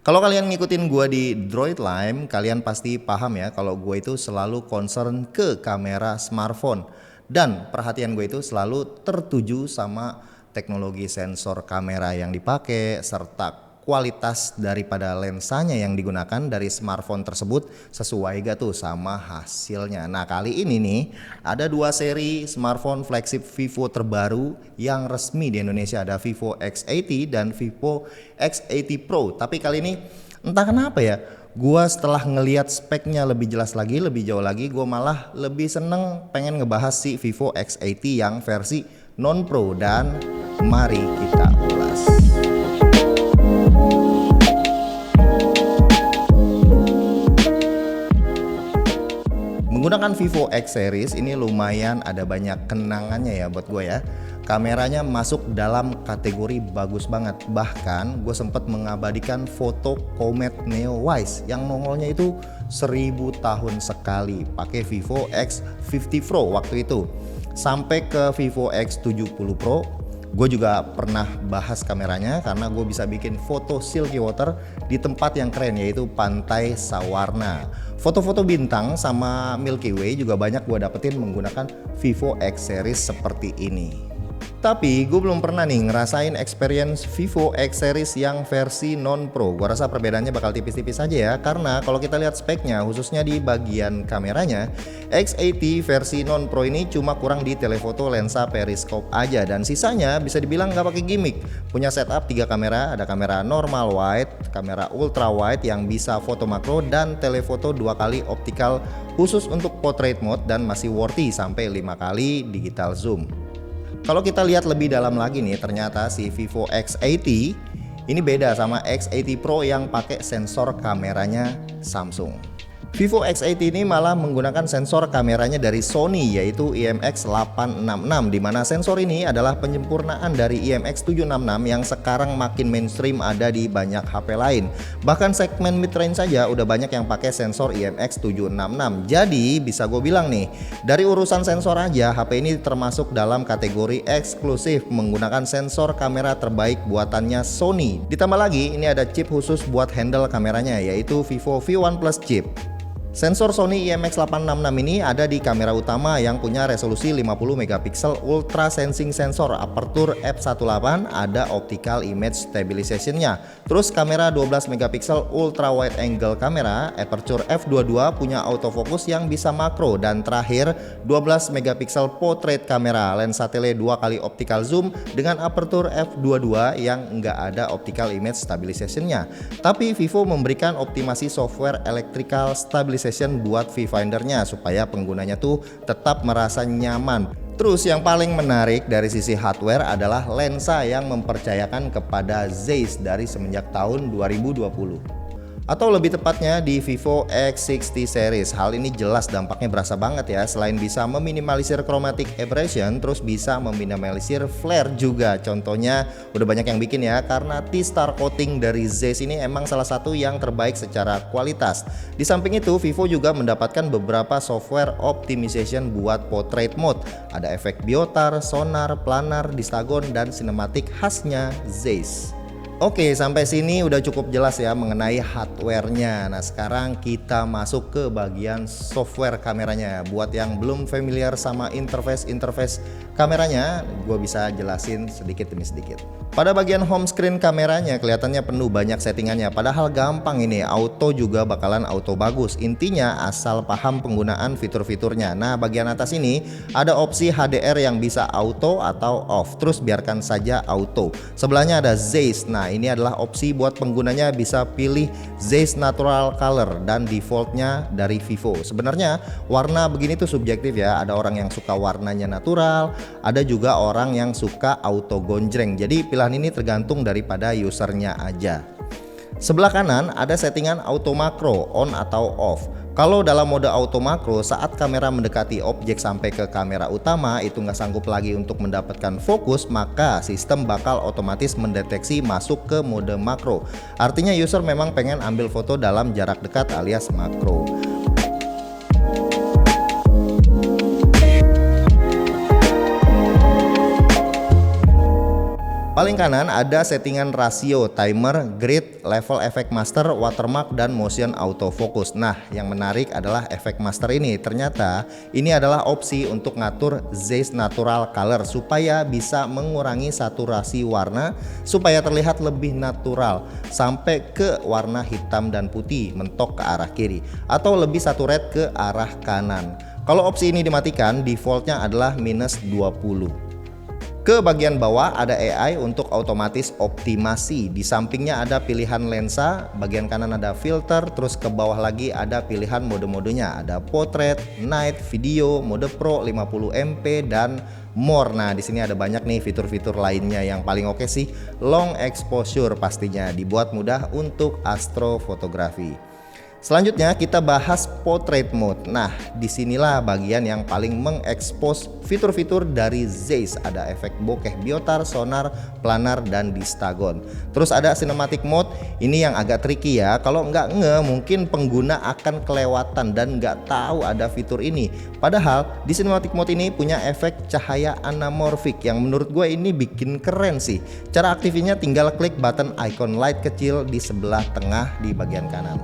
Kalau kalian ngikutin gua di Droid Lime, kalian pasti paham ya kalau gua itu selalu concern ke kamera smartphone. Dan perhatian gue itu selalu tertuju sama teknologi sensor kamera yang dipakai serta kualitas daripada lensanya yang digunakan dari smartphone tersebut sesuai gak tuh sama hasilnya. Nah kali ini nih ada dua seri smartphone flagship Vivo terbaru yang resmi di Indonesia, ada Vivo X80 dan Vivo X80 Pro. Tapi kali ini entah kenapa ya, gua setelah ngelihat speknya lebih jelas lagi, lebih jauh lagi, gua malah lebih seneng pengen ngebahas si Vivo X80 yang versi non Pro, dan mari kita ulas. Menggunakan Vivo X series ini lumayan ada banyak kenangannya ya buat gue ya. Kameranya masuk dalam kategori bagus banget. Bahkan gue sempat mengabadikan foto Comet Neo Wise yang nongolnya itu 1000 tahun sekali pakai Vivo X50 Pro waktu itu. Sampai ke Vivo X70 Pro, gue juga pernah bahas kameranya karena gue bisa bikin foto silky water di tempat yang keren yaitu Pantai Sawarna. Foto-foto bintang sama Milky Way juga banyak gue dapetin menggunakan Vivo X series seperti ini. Tapi gue belum pernah nih ngerasain experience Vivo X series yang versi non Pro. Gue rasa perbedaannya bakal tipis-tipis aja ya, karena kalau kita lihat speknya khususnya di bagian kameranya, X80 versi non Pro ini cuma kurang di telefoto lensa periscope aja, dan sisanya bisa dibilang nggak pakai gimmick. Punya setup 3 kamera, ada kamera normal wide, kamera ultra wide yang bisa foto makro, dan telefoto 2 kali optical khusus untuk portrait mode, dan masih worthy sampai 5 kali digital zoom. Kalau kita lihat lebih dalam lagi nih, ternyata si Vivo X80 ini beda sama X80 Pro yang pakai sensor kameranya Samsung. Vivo X80 ini malah menggunakan sensor kameranya dari Sony yaitu IMX866, di mana sensor ini adalah penyempurnaan dari IMX766 yang sekarang makin mainstream ada di banyak HP lain. Bahkan segmen mid-range saja udah banyak yang pakai sensor IMX766. Jadi bisa gue bilang nih, dari urusan sensor aja HP ini termasuk dalam kategori eksklusif menggunakan sensor kamera terbaik buatannya Sony. Ditambah lagi ini ada chip khusus buat handle kameranya yaitu Vivo V1 Plus chip. Sensor Sony IMX866 ini ada di kamera utama yang punya resolusi 50 megapiksel ultra sensing sensor aperture f1.8, ada optical image stabilization-nya. Terus kamera 12 megapiksel ultra wide angle kamera aperture f22 punya autofocus yang bisa makro, dan terakhir 12 megapiksel portrait kamera lensa tele 2 kali optical zoom dengan aperture f22 yang nggak ada optical image stabilization-nya. Tapi Vivo memberikan optimasi software electrical stabilization buat viewfindernya supaya penggunanya tuh tetap merasa nyaman. Terus yang paling menarik dari sisi hardware adalah lensa yang mempercayakan kepada Zeiss dari semenjak tahun 2020. Atau lebih tepatnya di Vivo X60 series. Hal ini jelas dampaknya berasa banget ya. Selain bisa meminimalisir chromatic aberration, terus bisa meminimalisir flare juga. Contohnya udah banyak yang bikin ya, karena T-Star coating dari Zeiss ini emang salah satu yang terbaik secara kualitas. Di samping itu Vivo juga mendapatkan beberapa software optimization buat portrait mode. Ada efek biotar, sonar, planar, distagon, dan sinematik khasnya Zeiss. Oke, sampai sini udah cukup jelas ya mengenai hardware-nya. Nah, sekarang kita masuk ke bagian software kameranya. Buat yang belum familiar sama interface kameranya, gue bisa jelasin sedikit demi sedikit. Pada bagian home screen kameranya kelihatannya penuh banyak settingannya, padahal gampang ini, auto juga bakalan auto bagus. Intinya asal paham penggunaan fitur-fiturnya. Nah, bagian atas ini ada opsi HDR yang bisa auto atau off, terus biarkan saja auto. Sebelahnya ada Zeiss. Nah, ini adalah opsi buat penggunanya bisa pilih Zeiss Natural Color dan defaultnya dari Vivo. Sebenarnya warna begini tuh subjektif ya, ada orang yang suka warnanya natural, ada juga orang yang suka auto gonjreng. Jadi pilihan ini tergantung daripada usernya aja. Sebelah kanan ada settingan auto makro on atau off. Kalau dalam mode auto makro, saat kamera mendekati objek sampai ke kamera utama itu nggak sanggup lagi untuk mendapatkan fokus, maka sistem bakal otomatis mendeteksi masuk ke mode makro. Artinya user memang pengen ambil foto dalam jarak dekat alias makro. Paling kanan ada settingan rasio, timer, grid, level efek master, watermark, dan motion autofocus. Nah, yang menarik adalah efek master ini. Ternyata ini adalah opsi untuk ngatur Zeiss Natural Color supaya bisa mengurangi saturasi warna supaya terlihat lebih natural sampai ke warna hitam dan putih mentok ke arah kiri atau lebih saturate ke arah kanan. Kalau opsi ini dimatikan, defaultnya adalah -20. Ke bagian bawah ada AI untuk otomatis optimasi. Di sampingnya ada pilihan lensa, bagian kanan ada filter, terus ke bawah lagi ada pilihan mode-modenya. Ada portrait, night, video, mode pro 50MP dan more. Nah, di sini ada banyak nih fitur-fitur lainnya. Yang paling oke sih long exposure, pastinya dibuat mudah untuk astrofotografi. Selanjutnya kita bahas portrait mode. Nah, disinilah bagian yang paling mengekspos fitur-fitur dari Zeiss. Ada efek bokeh biotar, sonar, planar, dan distagon. Terus ada cinematic mode. Ini yang agak tricky ya. Kalau nggak mungkin pengguna akan kelewatan dan nggak tahu ada fitur ini. Padahal di cinematic mode ini punya efek cahaya anamorphic yang menurut gue ini bikin keren sih. Cara aktifnya tinggal klik button icon light kecil di sebelah tengah di bagian kanan.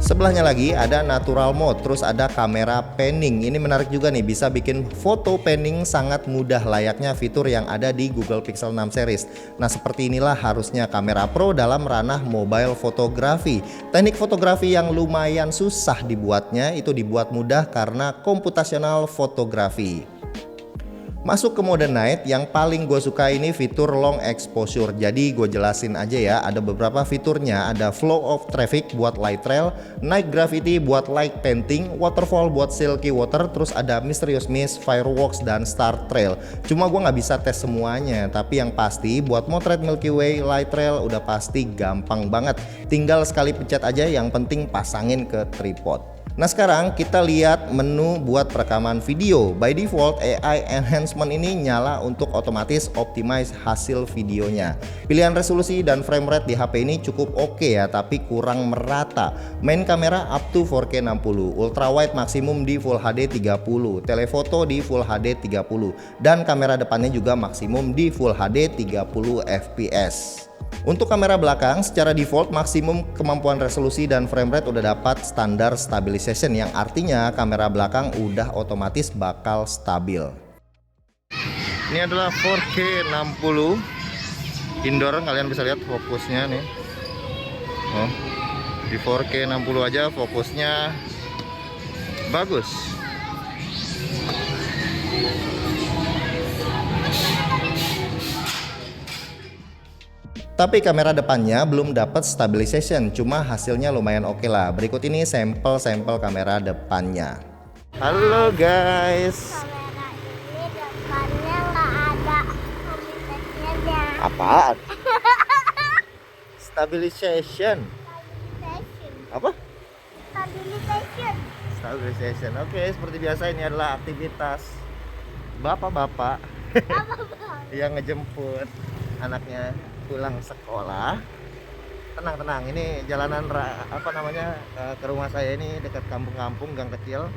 Sebelahnya lagi ada natural mode, terus ada kamera panning. Ini menarik juga nih, bisa bikin foto panning sangat mudah layaknya fitur yang ada di Google Pixel 6 series. Nah, seperti inilah harusnya kamera pro dalam ranah mobile fotografi. Teknik fotografi yang lumayan susah dibuatnya itu dibuat mudah karena computational fotografi. Masuk ke mode night, yang paling gue suka ini fitur long exposure. Jadi gue jelasin aja ya, ada beberapa fiturnya. Ada flow of traffic buat light trail, night gravity buat light painting, waterfall buat silky water, terus ada mysterious mist, fireworks, dan star trail. Cuma gue nggak bisa tes semuanya, tapi yang pasti buat motret Milky Way light trail udah pasti gampang banget. Tinggal sekali pencet aja, yang penting pasangin ke tripod. Nah, sekarang kita lihat menu buat perekaman video. By default AI enhancement ini nyala untuk otomatis optimize hasil videonya. Pilihan resolusi dan frame rate di HP ini cukup oke ya, tapi kurang merata. Main kamera up to 4K 60, ultra wide maksimum di Full HD 30, telefoto di Full HD 30, dan kamera depannya juga maksimum di Full HD 30 fps. Untuk kamera belakang secara default maksimum kemampuan resolusi dan frame rate udah dapat standar stabilization, yang artinya kamera belakang udah otomatis bakal stabil. Ini adalah 4K 60 indoor, kalian bisa lihat fokusnya nih. Oh, di 4K 60 aja fokusnya bagus. Tapi kamera depannya belum dapat stabilization, cuma hasilnya lumayan oke lah. Berikut ini sampel kamera depannya. Halo guys. Kamera ini depannya nggak ada stabilisasinya. Apaan? Stabilization. Apa? Stabilization. Oke, seperti biasa ini adalah aktivitas bapak-bapak yang ngejemput anaknya pulang sekolah. Tenang, ini jalanan ke rumah saya ini dekat kampung-kampung, gang kecil.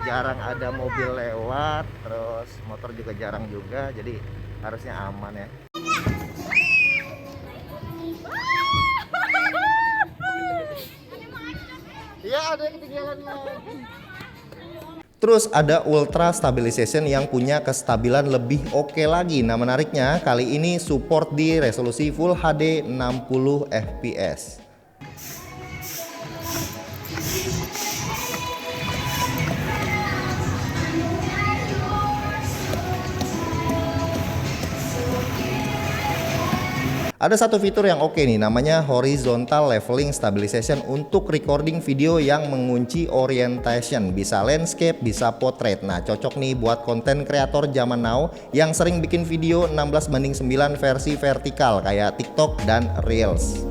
Jarang ada mobil lewat, terus motor juga jarang juga, jadi harusnya aman ya. Iya, ada yang ketinggalan. Terus ada ultra stabilization yang punya kestabilan lebih oke lagi. Nah, menariknya kali ini support di resolusi Full HD 60 fps. Ada satu fitur yang oke nih, namanya horizontal leveling stabilization untuk recording video yang mengunci orientation, bisa landscape, bisa portrait. Nah, cocok nih buat konten kreator zaman now yang sering bikin video 16:9 versi vertikal kayak TikTok dan Reels.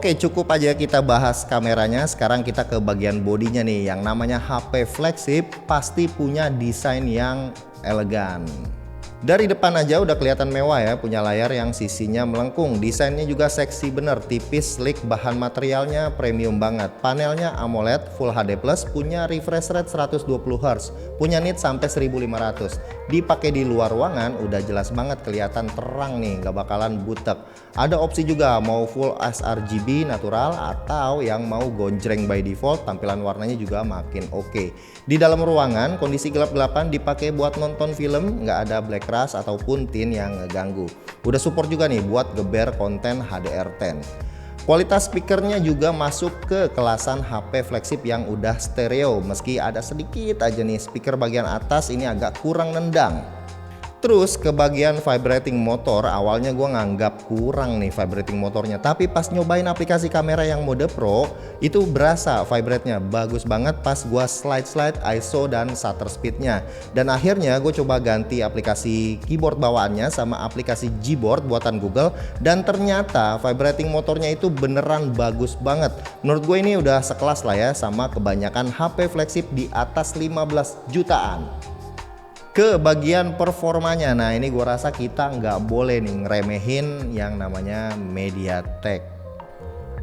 Oke, cukup aja kita bahas kameranya. Sekarang kita ke bagian bodinya nih. Yang namanya HP flagship pasti punya desain yang elegan. Dari depan aja udah kelihatan mewah ya, punya layar yang sisinya melengkung. Desainnya juga seksi bener, tipis, sleek, bahan materialnya premium banget. Panelnya AMOLED Full HD+, punya refresh rate 120Hz, punya nit sampai 1500. Dipakai di luar ruangan udah jelas banget kelihatan terang nih, nggak bakalan butek. Ada opsi juga mau full sRGB natural atau yang mau gonjreng by default, tampilan warnanya juga makin oke. Di dalam ruangan kondisi gelap-gelapan dipakai buat nonton film, nggak ada black keras ataupun tint yang ngeganggu. Udah support juga nih buat geber konten HDR10. Kualitas speakernya juga masuk ke kelasan HP flagship yang udah stereo, meski ada sedikit aja nih speaker bagian atas ini agak kurang nendang. Terus ke bagian vibrating motor, awalnya gue nganggap kurang nih vibrating motornya, tapi pas nyobain aplikasi kamera yang mode pro itu berasa vibrate-nya bagus banget pas gue slide ISO dan shutter speednya. Dan akhirnya gue coba ganti aplikasi keyboard bawaannya sama aplikasi Gboard buatan Google, dan ternyata vibrating motornya itu beneran bagus banget. Menurut gue ini udah sekelas lah ya sama kebanyakan HP flagship di atas 15 jutaan. Ke bagian performanya, nah ini gue rasa kita nggak boleh nih ngeremehin yang namanya MediaTek.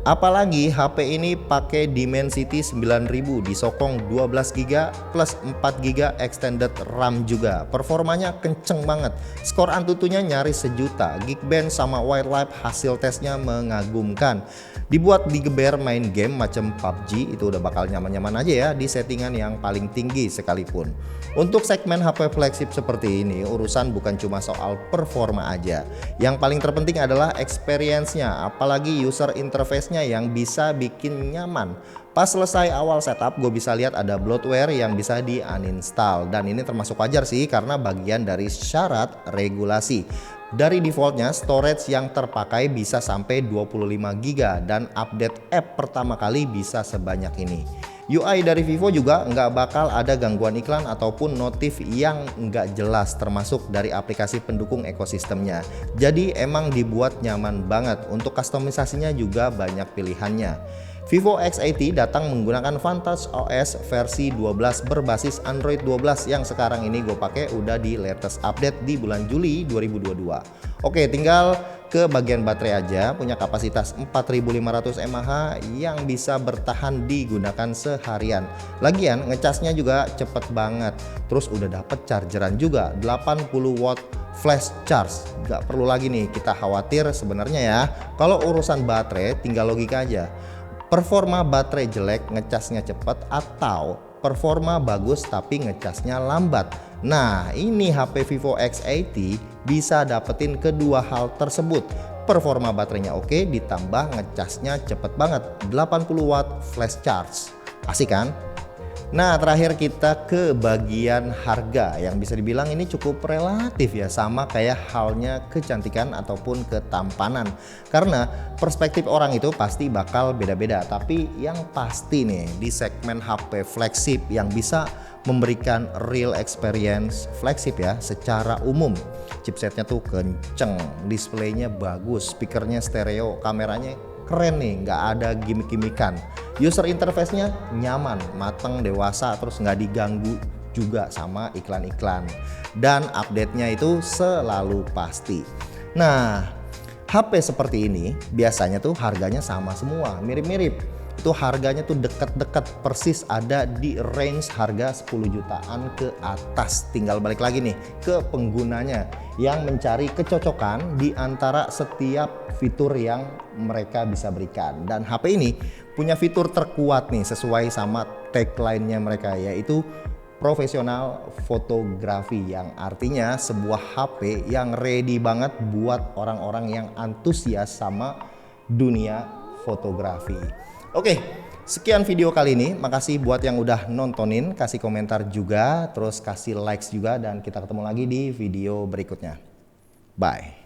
Apalagi HP ini pakai Dimensity 9000, disokong 12GB plus 4GB extended RAM juga. Performanya kenceng banget. Skor Antutunya nyaris sejuta. Geekbench sama Wildlife hasil tesnya mengagumkan. Dibuat digeber main game macam PUBG itu udah bakal nyaman-nyaman aja ya di settingan yang paling tinggi sekalipun. Untuk segmen HP flagship seperti ini, urusan bukan cuma soal performa aja. Yang paling terpenting adalah experience-nya, apalagi user interface-nya yang bisa bikin nyaman. Pas selesai awal setup, gue bisa lihat ada bloatware yang bisa di uninstall, dan ini termasuk wajar sih karena bagian dari syarat regulasi. Dari defaultnya storage yang terpakai bisa sampai 25GB dan update app pertama kali bisa sebanyak ini. UI dari Vivo juga nggak bakal ada gangguan iklan ataupun notif yang nggak jelas, termasuk dari aplikasi pendukung ekosistemnya. Jadi emang dibuat nyaman banget. Untuk kustomisasinya juga banyak pilihannya. Vivo X80 datang menggunakan Vantage OS versi 12 berbasis Android 12 yang sekarang ini gue pakai udah di latest update di bulan Juli 2022. Oke, tinggal ke bagian baterai aja, punya kapasitas 4500 mAh yang bisa bertahan digunakan seharian. Lagian ngecasnya juga cepet banget. Terus udah dapet chargeran juga 80 watt flash charge. Gak perlu lagi nih kita khawatir sebenarnya ya. Kalau urusan baterai tinggal logika aja. Performa baterai jelek ngecasnya cepet atau performa bagus tapi ngecasnya lambat. Nah, ini HP Vivo X80 bisa dapetin kedua hal tersebut. Performa baterainya oke, ditambah ngecasnya cepet banget, 80 watt flash charge. Asik kan? Nah, terakhir kita ke bagian harga yang bisa dibilang ini cukup relatif ya, sama kayak halnya kecantikan ataupun ketampanan. Karena perspektif orang itu pasti bakal beda-beda, tapi yang pasti nih di segmen HP flagship yang bisa memberikan real experience flagship ya secara umum. Chipsetnya tuh kenceng, displaynya bagus, speakernya stereo, kameranya keren nih, nggak ada gimmick-gimmickan. User interface-nya nyaman, mateng, dewasa, terus nggak diganggu juga sama iklan-iklan. Dan update-nya itu selalu pasti. Nah, HP seperti ini biasanya tuh harganya sama semua, mirip-mirip. Itu harganya tuh deket-deket persis ada di range harga 10 jutaan ke atas. Tinggal balik lagi nih ke penggunanya yang mencari kecocokan di antara setiap fitur yang mereka bisa berikan. Dan HP ini punya fitur terkuat nih sesuai sama tagline-nya mereka, yaitu profesional fotografi, yang artinya sebuah HP yang ready banget buat orang-orang yang antusias sama dunia fotografi. Oke, sekian video kali ini. Makasih buat yang udah nontonin, kasih komentar juga, terus kasih likes juga, dan kita ketemu lagi di video berikutnya. Bye.